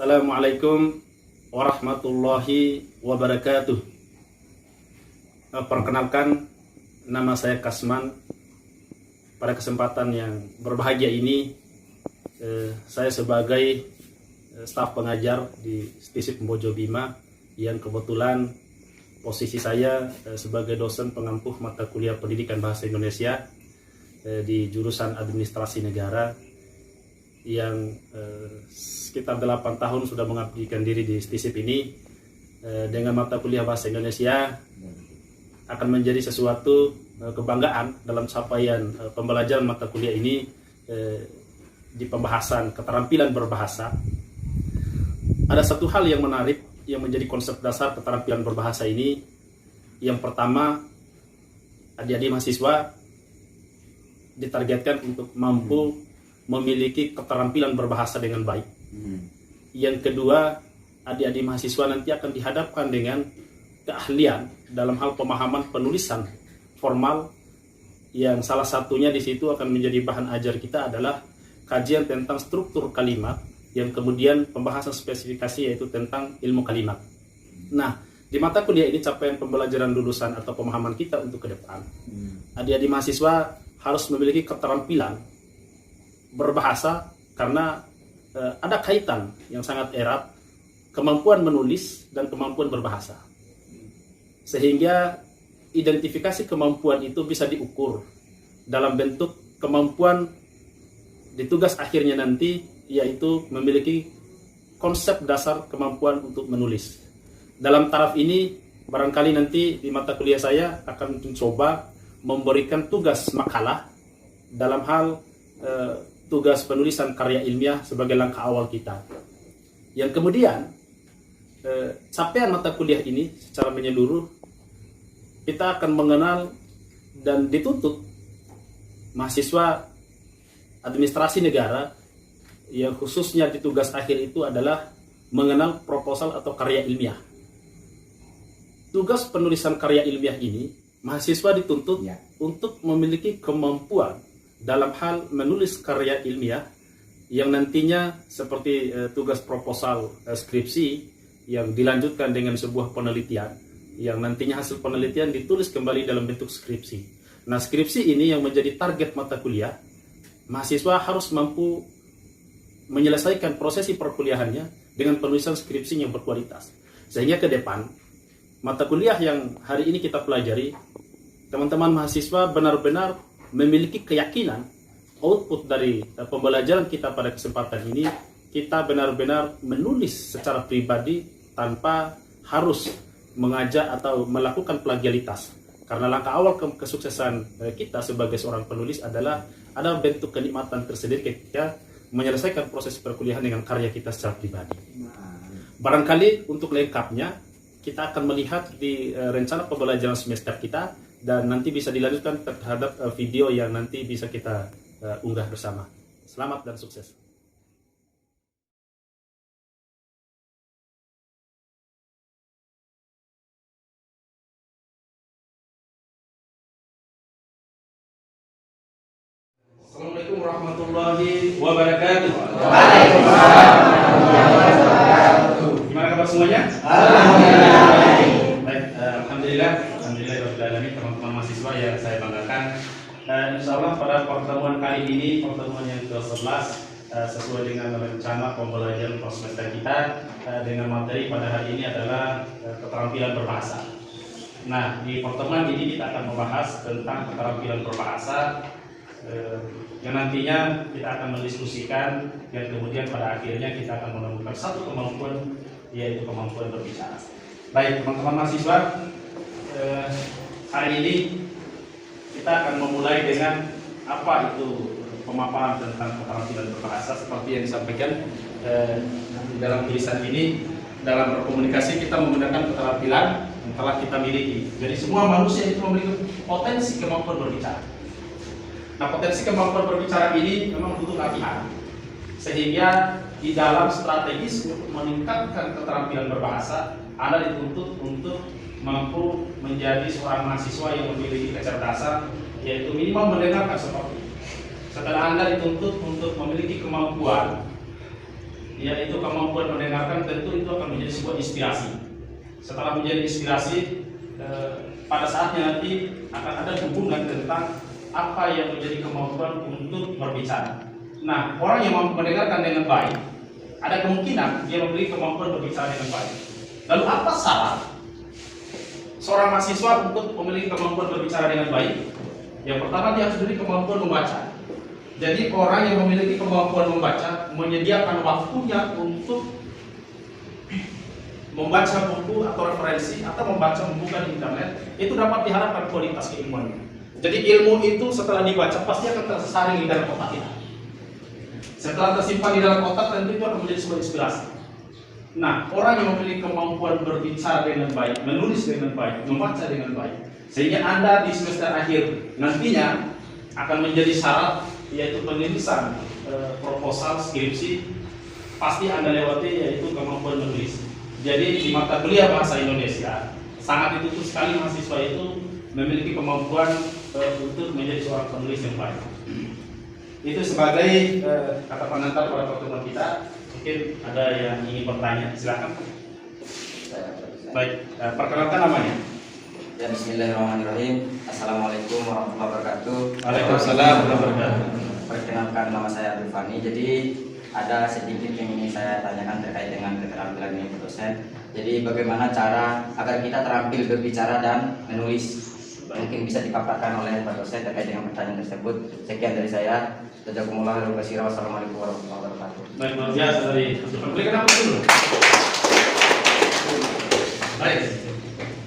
Assalamualaikum warahmatullahi wabarakatuh. Perkenalkan, nama saya Kasman. Pada kesempatan yang berbahagia ini, saya sebagai staf pengajar di STISIP Mbojo Bima, yang kebetulan posisi saya sebagai dosen pengampuh mata kuliah pendidikan bahasa Indonesia di jurusan administrasi negara, yang sekitar 8 tahun sudah mengabdikan diri di STISIP ini. Dengan mata kuliah bahasa Indonesia akan menjadi sesuatu kebanggaan dalam capaian pembelajaran mata kuliah ini di pembahasan keterampilan berbahasa. Ada satu hal yang menarik yang menjadi konsep dasar keterampilan berbahasa ini. Yang pertama, adik-adik mahasiswa ditargetkan untuk mampu memiliki keterampilan berbahasa dengan baik. Yang kedua, adik-adik mahasiswa nanti akan dihadapkan dengan keahlian dalam hal pemahaman penulisan formal, yang salah satunya di situ akan menjadi bahan ajar kita adalah kajian tentang struktur kalimat, yang kemudian pembahasan spesifikasi yaitu tentang ilmu kalimat. Nah, di mata kuliah ini capaian pembelajaran lulusan atau pemahaman kita untuk ke depan. Adik-adik mahasiswa harus memiliki keterampilan berbahasa, karena ada kaitan yang sangat erat kemampuan menulis dan kemampuan berbahasa, sehingga identifikasi kemampuan itu bisa diukur dalam bentuk kemampuan di tugas akhirnya nanti, yaitu memiliki konsep dasar kemampuan untuk menulis. Dalam taraf ini barangkali nanti di mata kuliah saya akan mencoba memberikan tugas makalah dalam hal tugas penulisan karya ilmiah sebagai langkah awal kita. Yang kemudian capaian mata kuliah ini secara menyeluruh, kita akan mengenal dan dituntut mahasiswa administrasi negara yang khususnya di tugas akhir itu adalah mengenal proposal atau karya ilmiah. Tugas penulisan karya ilmiah ini mahasiswa dituntut untuk memiliki kemampuan dalam hal menulis karya ilmiah, yang nantinya seperti tugas proposal skripsi yang dilanjutkan dengan sebuah penelitian, yang nantinya hasil penelitian ditulis kembali dalam bentuk skripsi. Nah, skripsi ini yang menjadi target mata kuliah, mahasiswa harus mampu menyelesaikan prosesi perkuliahannya dengan penulisan skripsi yang berkualitas, sehingga ke depan mata kuliah yang hari ini kita pelajari, teman-teman mahasiswa benar-benar memiliki keyakinan output dari pembelajaran kita pada kesempatan ini, kita benar-benar menulis secara pribadi tanpa harus mengajak atau melakukan plagialitas. Karena langkah awal kesuksesan kita sebagai seorang penulis adalah ada bentuk kenikmatan tersendiri ketika menyelesaikan proses perkuliahan dengan karya kita secara pribadi. Barangkali untuk lengkapnya kita akan melihat di rencana pembelajaran semester kita, dan nanti bisa dilanjutkan terhadap video yang nanti bisa kita unggah bersama. Selamat dan sukses. Assalamualaikum warahmatullahi wabarakatuh. Waalaikumsalam warahmatullahi wabarakatuh. Gimana kabar semuanya? Alhamdulillah. Baik, alhamdulillah teman-teman mahasiswa yang saya banggakan. Insya Allah pada pertemuan kali ini, pertemuan yang ke-11, sesuai dengan rencana pembelajaran semester kita, dengan materi pada hari ini adalah keterampilan berbahasa. Nah, di pertemuan ini kita akan membahas tentang keterampilan berbahasa, yang nantinya kita akan mendiskusikan, dan kemudian pada akhirnya kita akan menemukan satu kemampuan, yaitu kemampuan berbicara. Baik, teman-teman mahasiswa, hari ini kita akan memulai dengan apa itu pemaparan tentang keterampilan berbahasa. Seperti yang disampaikan dalam tulisan ini, dalam berkomunikasi kita menggunakan keterampilan yang telah kita miliki. Jadi semua manusia itu memiliki potensi kemampuan berbicara. Nah, potensi kemampuan berbicara ini memang butuh latihan, sehingga di dalam strategis untuk meningkatkan keterampilan berbahasa, Anda dituntut untuk mampu menjadi seorang mahasiswa yang memiliki kecerdasan, yaitu minimal mendengarkan seperti itu. Setelah Anda dituntut untuk memiliki kemampuan, yaitu kemampuan mendengar tentu itu akan menjadi sebuah inspirasi. Setelah menjadi inspirasi, pada saatnya nanti akan ada hubungan tentang apa yang menjadi kemampuan untuk berbicara. Nah, orang yang mampu mendengarkan dengan baik, ada kemungkinan dia memiliki kemampuan berbicara dengan baik. Lalu apa syarat seorang mahasiswa untuk memiliki kemampuan berbicara dengan baik? Yang pertama, dia harus memiliki kemampuan membaca. Jadi orang yang memiliki kemampuan membaca menyediakan waktunya untuk membaca buku atau referensi atau membaca buku di internet, itu dapat diharapkan kualitas keilmuannya. Jadi ilmu itu setelah dibaca pasti akan tersaring di dalam otak kita. Setelah tersimpan di dalam otak, tentu itu akan menjadi sebuah inspirasi. Nah, orang yang memiliki kemampuan berbicara dengan baik, menulis dengan baik, membaca dengan baik, sehingga Anda di semester akhir nantinya akan menjadi syarat, yaitu penulisan proposal skripsi, pasti Anda lewati, yaitu kemampuan menulis. Jadi di mata kuliah bahasa Indonesia sangat dituntut sekali mahasiswa itu memiliki kemampuan untuk menjadi seorang penulis yang baik. Itu sebagai kata pengantar pada pertemuan kita. Mungkin ada yang ingin bertanya, silakan. Baik, perkenalkan namanya. Ya, bismillahirrahmanirrahim. Assalamualaikum warahmatullahi wabarakatuh. Waalaikumsalam warahmatullahi wabarakatuh. Perkenalkan, nama saya Abdul Fani. Jadi ada sedikit yang ingin saya tanyakan terkait dengan keterampilan ini dosen. Jadi bagaimana cara agar kita terampil berbicara dan menulis? Mungkin bisa dipaparkan oleh Pak dosen terkait dengan pertanyaan tersebut. Sekian dari saya. Jazakumullah khairan katsiran. Wassalamualaikum warahmatullahi wabarakatuh. Baik, luar biasa dari berikan apa dulu? Baik.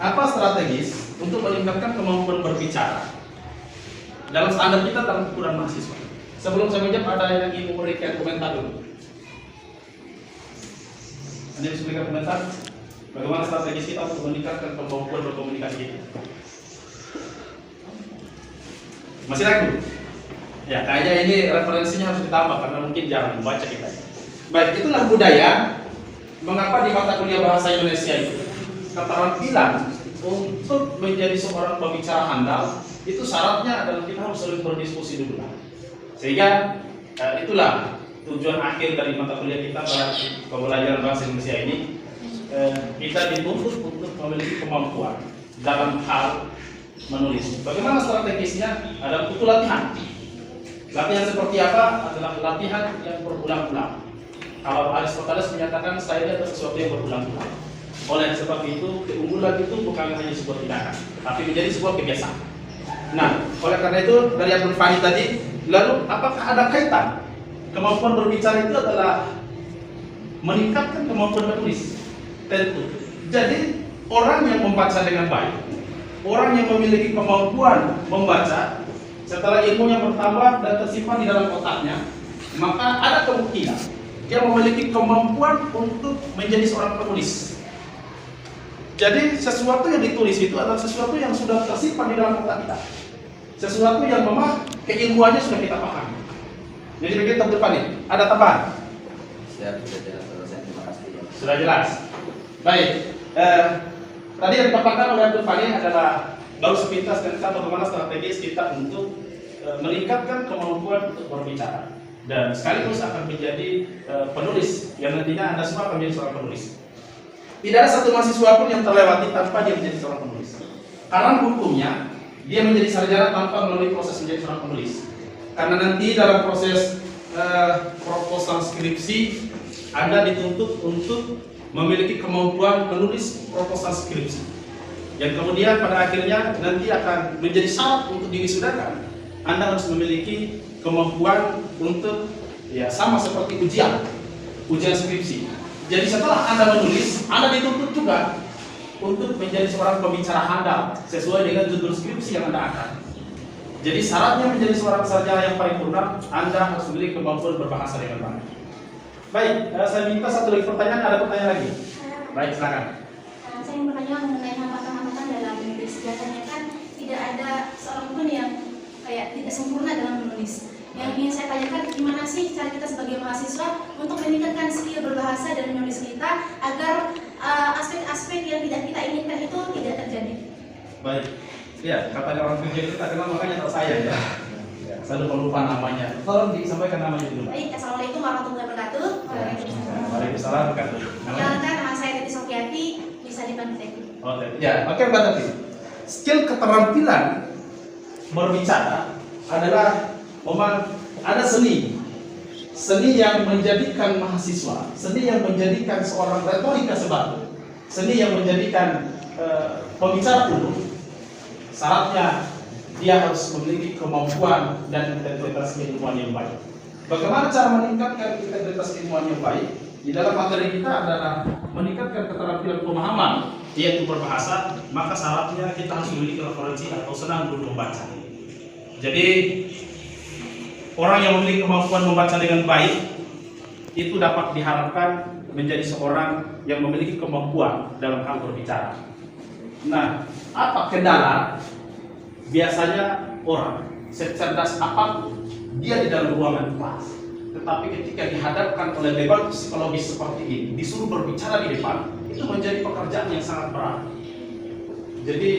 Apa strategis untuk meningkatkan kemampuan berbicara dalam standar kita dalam ukuran mahasiswa? Sebelum saya menjawab, ada yang ingin memberikan komentar dulu. Anda bisa berikan komentar? Bagaimana strategis kita untuk meningkatkan kemampuan berkomunikasi kita? Masih ragu? Ya, kayaknya ini referensinya harus ditambah karena mungkin jarang membaca kita. Baik, itulah budaya. Mengapa di mata kuliah bahasa Indonesia itu keterampilan untuk menjadi seorang pembicara handal itu syaratnya adalah kita harus sering berdiskusi dulu. Sehingga itulah tujuan akhir dari mata kuliah kita pada pembelajaran bahasa Indonesia ini. Kita dituntut untuk memiliki kemampuan dalam hal menulis. Bagaimana strategisnya? Ada butuh latihan. Latihan seperti apa? Adalah latihan yang berulang-ulang. Kalau Aristoteles menyatakan saya adalah sesuatu yang berulang-ulang. Oleh sebab itu, keunggulan itu bukan hanya sebuah tindakan, tapi menjadi sebuah kebiasaan. Nah, oleh karena itu dari Abdul Fani tadi, lalu apakah ada kaitan? Kemampuan berbicara itu adalah meningkatkan kemampuan menulis. Tentu. Jadi orang yang membaca dengan baik, orang yang memiliki kemampuan membaca, setelah ilmunya bertambah dan tersimpan di dalam otaknya, maka ada kemungkinan dia memiliki kemampuan untuk menjadi seorang penulis. Jadi sesuatu yang ditulis itu adalah sesuatu yang sudah tersimpan di dalam otak kita, sesuatu yang memang keilmuannya sudah kita pahami. Jadi begitu Abdul Fani, ada tambahan? Siap, sudah jelas dosen. Terima kasih. Sudah jelas. Baik. Tadi yang dipaparkan oleh Abdul Fani adalah baru sepintas tentang bagaimana strategis kita untuk meningkatkan kemampuan untuk berbicara dan sekaligus akan menjadi penulis yang nantinya Anda semua akan menjadi seorang penulis. Tidak ada satu mahasiswa pun yang terlewati tanpa dia menjadi seorang penulis. Karena hukumnya dia menjadi sarjana tanpa melalui proses menjadi seorang penulis. Karena nanti dalam proses proposal skripsi Anda dituntut untuk memiliki kemampuan menulis proposal skripsi. Yang kemudian pada akhirnya nanti akan menjadi syarat untuk diwisudakan. Anda harus memiliki kemampuan untuk ya sama seperti ujian skripsi. Jadi setelah Anda menulis, Anda dituntut juga untuk menjadi seorang pembicara handal sesuai dengan judul skripsi yang Anda angkat. Jadi syaratnya menjadi seorang sarjana yang paripurna, Anda harus memiliki kemampuan berbahasa dengan baik. Baik, saya minta satu lagi pertanyaan. Ada pertanyaan lagi? Baik, silakan. Saya ingin bertanya mengenai hambatan-hambatan dalam menulis. Biasanya kan tidak ada seorang pun yang kayak tidak sempurna dalam menulis. Yang ingin saya tanyakan, gimana sih cara kita sebagai mahasiswa untuk meningkatkan skill berbahasa dan menulis kita agar aspek-aspek yang tidak kita inginkan itu tidak terjadi. Baik, ya katanya orang kerja itu tak kenal makanya tak sayang ya. Saya lupa lupa namanya. Tolong disampaikan namanya dulu. Baik, assalamualaikum warahmatullahi wabarakatuh. Waalaikumsalam warahmatullahi wabarakatuh. Oke, ya, oke Mbak Tati. Skill keterampilan berbicara adalah ada seni yang menjadikan mahasiswa, seni yang menjadikan seorang retorika sebatu, seni yang menjadikan pembicara umum. Syaratnya dia harus memiliki kemampuan dan integritas keilmuan yang baik. Bagaimana cara meningkatkan integritas keilmuan yang baik? Di dalam materi kita adalah meningkatkan keterampilan pemahaman, yaitu berbahasa. Maka syaratnya kita harus memiliki referensi atau senang dulu membaca. Jadi orang yang memiliki kemampuan membaca dengan baik itu dapat diharapkan menjadi seorang yang memiliki kemampuan dalam hal berbicara. Nah, apa kendala? Biasanya orang secerdas apapun dia di dalam ruangan kelas, tetapi ketika dihadapkan oleh beban psikologis seperti ini, disuruh berbicara di depan, itu menjadi pekerjaan yang sangat berat. Jadi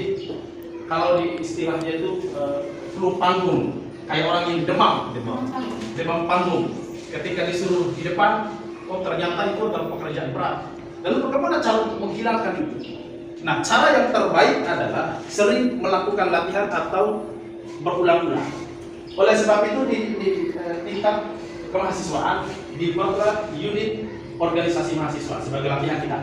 kalau di istilahnya itu flu panggung, kayak orang yang demam panggung. Ketika disuruh di depan, oh ternyata itu adalah pekerjaan berat. Lalu bagaimana cara untuk menghilangkan itu? Nah, cara yang terbaik adalah sering melakukan latihan atau berulang-ulang. Oleh sebab itu di tingkat kemahasiswaan dibuatlah unit organisasi mahasiswa sebagai latihan kita.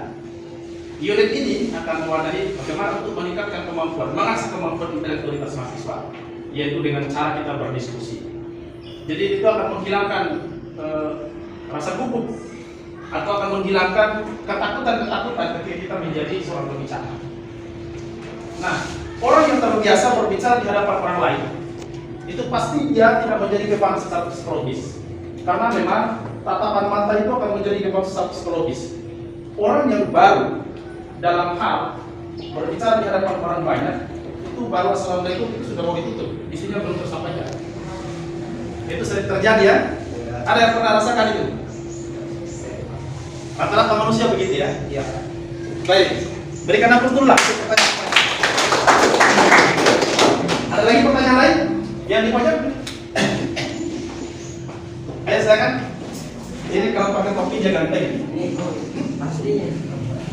Unit ini akan mewarnai bagaimana untuk meningkatkan kemampuan, mengasah kemampuan intelektualitas mahasiswa, yaitu dengan cara kita berdiskusi. Jadi itu akan menghilangkan rasa gugup atau akan menghilangkan ketakutan ketika kita menjadi seorang pembicara. Nah, orang yang terbiasa berbicara di hadapan orang lain, itu pasti dia tidak menjadi beban secara psikologis. Karena memang tatapan mata itu akan menjadi beban secara psikologis. Orang yang baru dalam hal berbicara di hadapan orang banyak, itu baru assalamualaikum itu sudah mau ditutup, isinya belum tersampaikan. Itu sering terjadi ya. Ada yang pernah rasakan itu? Rata-rata manusia begitu ya? Iya. Baik, berikan aku dulu lah. Ada lagi pertanyaan lain? Yang di pojok? Ayo silakan. Ini kalau pakai topinya ganteng. Pastinya.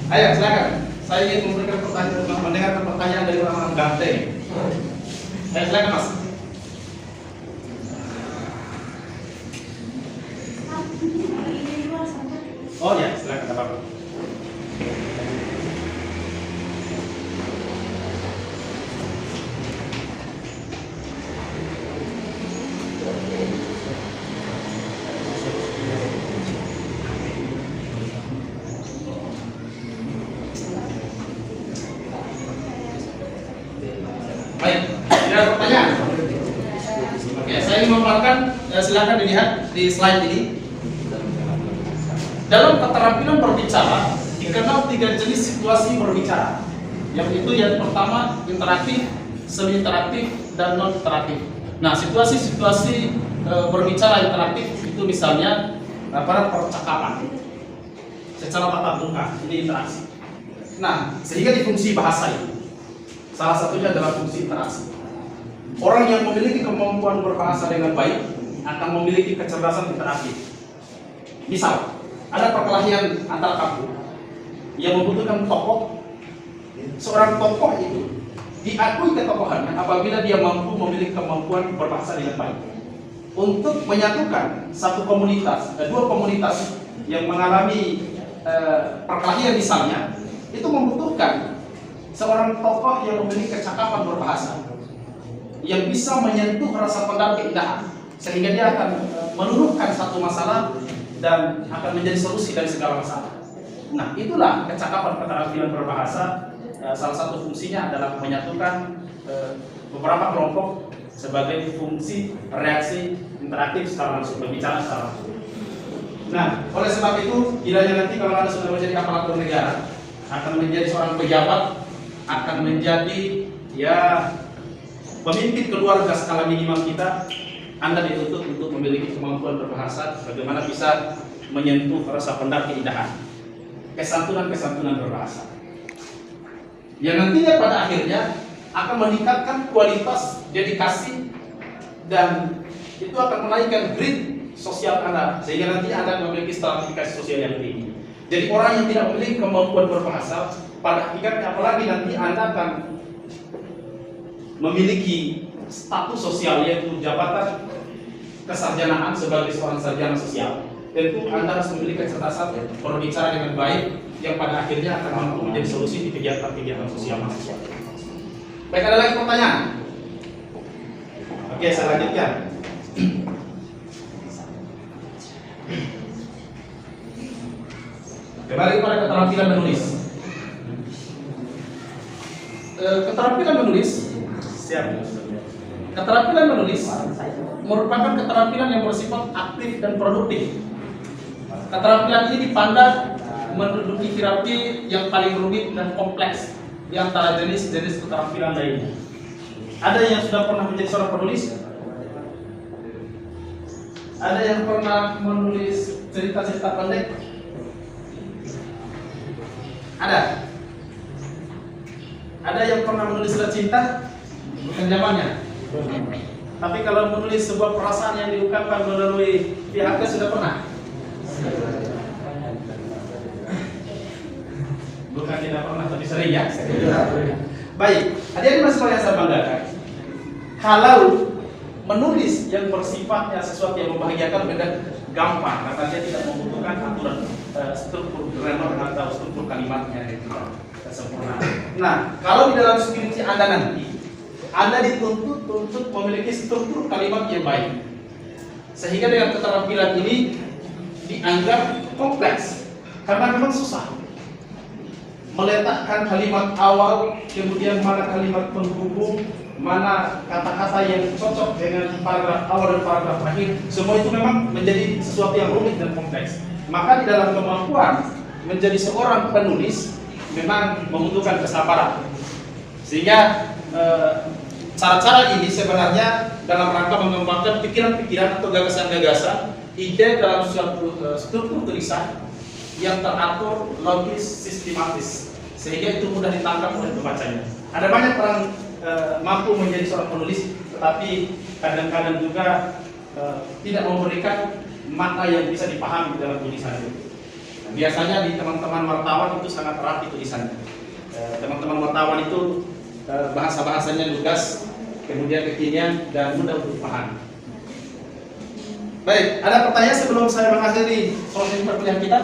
Ayo silakan. Saya ingin memberikan pertanyaan, mendengarkan pertanyaan dari orang-orang ganteng. Ayo silakan Mas. Oh ya, silakan Bapak. Baik, tidak ada pertanyaan. Oke, saya ingin memaparkan, silakan dilihat di slide ini. Dalam keterampilan berbicara dikenal 3 jenis situasi berbicara. Yang itu yang pertama interaktif, semi interaktif, dan non interaktif. Nah, situasi-situasi berbicara interaktif itu misalnya pada percakapan secara tatap muka, ini interaksi. Nah, sehingga di fungsi bahasa itu salah satunya adalah fungsi interaksi. Orang yang memiliki kemampuan berbahasa dengan baik akan memiliki kecerdasan interaktif. Misal, ada perkelahian antar kampung yang membutuhkan tokoh. Seorang tokoh itu diakui ketokohannya apabila dia mampu memiliki kemampuan berbahasa dengan baik. Untuk menyatukan satu komunitas, dua komunitas yang mengalami perkelahian misalnya, itu membutuhkan seorang tokoh yang memiliki kecakapan berbahasa, yang bisa menyentuh rasa pendam keindahan, sehingga dia akan meluluhkan satu masalah dan akan menjadi solusi dari segala masalah. Nah, itulah kecakapan keterampilan berbahasa. Salah satu fungsinya adalah menyatukan beberapa kelompok sebagai fungsi reaksi interaktif secara langsung, berbicara secara langsung. Nah, oleh sebab itu, tidak hanya nanti kalau Anda sudah menjadi aparatur negara, akan menjadi seorang pejabat, akan menjadi pemimpin keluarga skala minimal kita, Anda dituntut untuk memiliki kemampuan berbahasa, bagaimana bisa menyentuh rasa pendam keindahan, kesantunan-kesantunan berbahasa, yang nantinya pada akhirnya akan meningkatkan kualitas dedikasi dan itu akan menaikkan grade sosial Anda, sehingga nanti Anda memiliki stratifikasi sosial yang tinggi. Jadi orang yang tidak memiliki kemampuan berbahasa, pada hakikatnya apalagi nanti Anda akan memiliki status sosial yaitu jabatan kesarjanaan sebagai seorang sarjana sosial, tentu Anda harus memiliki kecerdasan berbicara dengan baik yang pada akhirnya akan mampu menjadi solusi di kegiatan-kegiatan sosial mahasiswa. Baik, ada lagi pertanyaan? Oke, saya lanjutkan. Kembali kepada keterampilan menulis. Keterampilan menulis, siap. Keterampilan menulis merupakan keterampilan yang bersifat aktif dan produktif. Keterampilan ini dipandang menduduki hierarki yang paling rumit dan kompleks di antara jenis-jenis keterampilan lainnya. Ada yang sudah pernah menjadi seorang penulis? Ada yang pernah menulis cerita-cerita pendek? Ada? Ada yang pernah menulis surat cinta? Bukan zamannya. Tapi kalau menulis sebuah perasaan yang diungkapkan melalui pihaknya sudah pernah? Bukan tidak pernah, tapi sering ya? Baik, hadirin mahasiswa yang saya banggakan, kalau menulis yang bersifatnya sesuatu yang membahagiakan beda gampang, karena dia tidak membutuhkan aturan struktur grammar atau struktur kalimatnya yang sempurna. Nah, kalau di dalam skripsi Anda nanti, Anda dituntut memiliki struktur kalimat yang baik, sehingga dengan keterampilan ini dianggap kompleks, karena memang susah meletakkan kalimat awal, kemudian mana kalimat penghubung, mana kata-kata yang cocok dengan paragraf awal dan paragraf akhir. Semua itu memang menjadi sesuatu yang rumit dan kompleks. Maka di dalam kemampuan menjadi seorang penulis memang membutuhkan kesabaran. Sehingga cara-cara ini sebenarnya dalam rangka mengembangkan pikiran-pikiran atau gagasan-gagasan, ide dalam suatu struktur tulisan yang teratur, logis, sistematis, sehingga itu mudah ditangkap oleh pembacanya. Ada banyak orang mampu menjadi seorang penulis, tetapi kadang-kadang juga tidak memberikan makna yang bisa dipahami dalam tulisan itu. Biasanya di teman-teman wartawan itu sangat rapi tulisannya. Teman-teman wartawan itu bahasa-bahasanya lugas, kemudian kekinian dan mudah untuk dipahami. Baik, ada pertanyaan sebelum saya mengakhiri proses perkuliahan kita?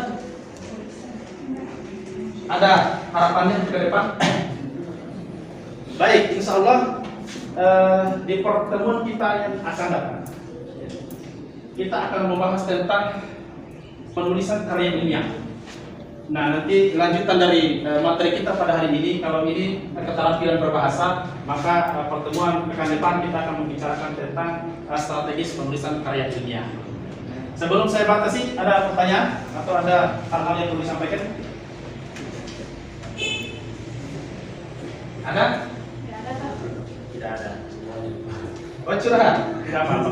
Ada harapannya ke depan? Baik, insya Allah di pertemuan kita yang akan datang, kita akan membahas tentang penulisan karya ilmiah. Nah, nanti lanjutan dari materi kita pada hari ini, kalau ini keterampilan berbahasa, maka pertemuan pekan depan kita akan membicarakan tentang strategis penulisan karya ilmiah. Sebelum saya batasi, ada pertanyaan atau ada hal-hal yang perlu disampaikan? Ada? Tidak ada. Oh, curhat? Tidak apa-apa.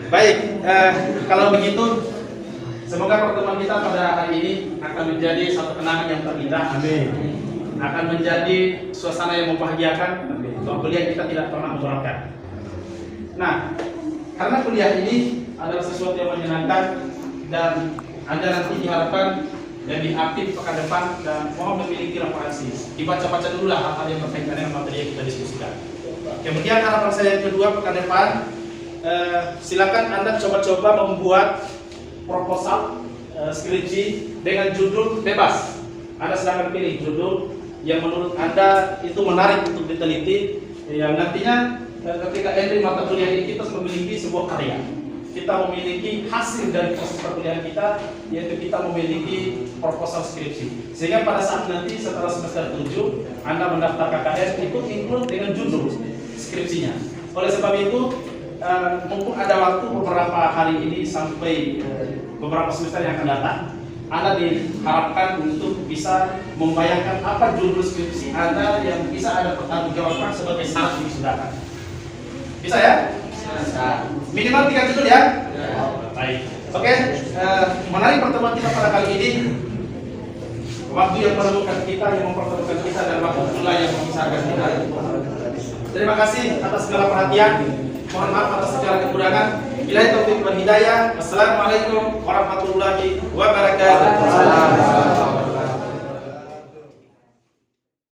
Baik, kalau begitu, semoga pertemuan kita pada hari ini akan menjadi satu kenangan yang terindah. Amin. Akan menjadi suasana yang membahagiakan. Bahwa kuliah kita tidak pernah memberatkan. Nah, karena kuliah ini adalah sesuatu yang menyenangkan dan Anda nanti diharapkan lebih aktif pekan depan dan mohon memiliki referensi. Dibaca-baca dulu lah hal-hal yang berkaitan dengan materi yang kita diskusikan. Kemudian harapan saya yang kedua pekan depan, silakan Anda coba-coba membuat proposal skripsi dengan judul bebas. Anda silakan pilih judul yang menurut Anda itu menarik untuk diteliti, yang nantinya ketika ending mata kuliah ini kita memiliki sebuah karya. Kita memiliki hasil dari proses perkuliahan kita, yaitu kita memiliki proposal skripsi. Sehingga pada saat nanti setelah semester 7 Anda mendaftar KKN, itu include dengan judul skripsinya. Oleh sebab itu, mumpung ada waktu beberapa hari ini sampai beberapa semester yang akan datang, Anda diharapkan untuk bisa membayangkan apa judul skripsi Anda yang bisa Anda pertanggungjawabkan sebagai syarat wisuda. Bisa ya? Bisa. Minimal 3 judul ya? Baik. Oke, menarik pertemuan kita pada kali ini. Waktu yang menemukan kita, yang mempertemukan kita, dan waktu pula yang memisahkan kita. Terima kasih atas segala perhatian. Mohon maaf atas segala kekurangan. Billahi taufiq wal hidayah. Wassalamualaikum warahmatullahi wabarakatuh.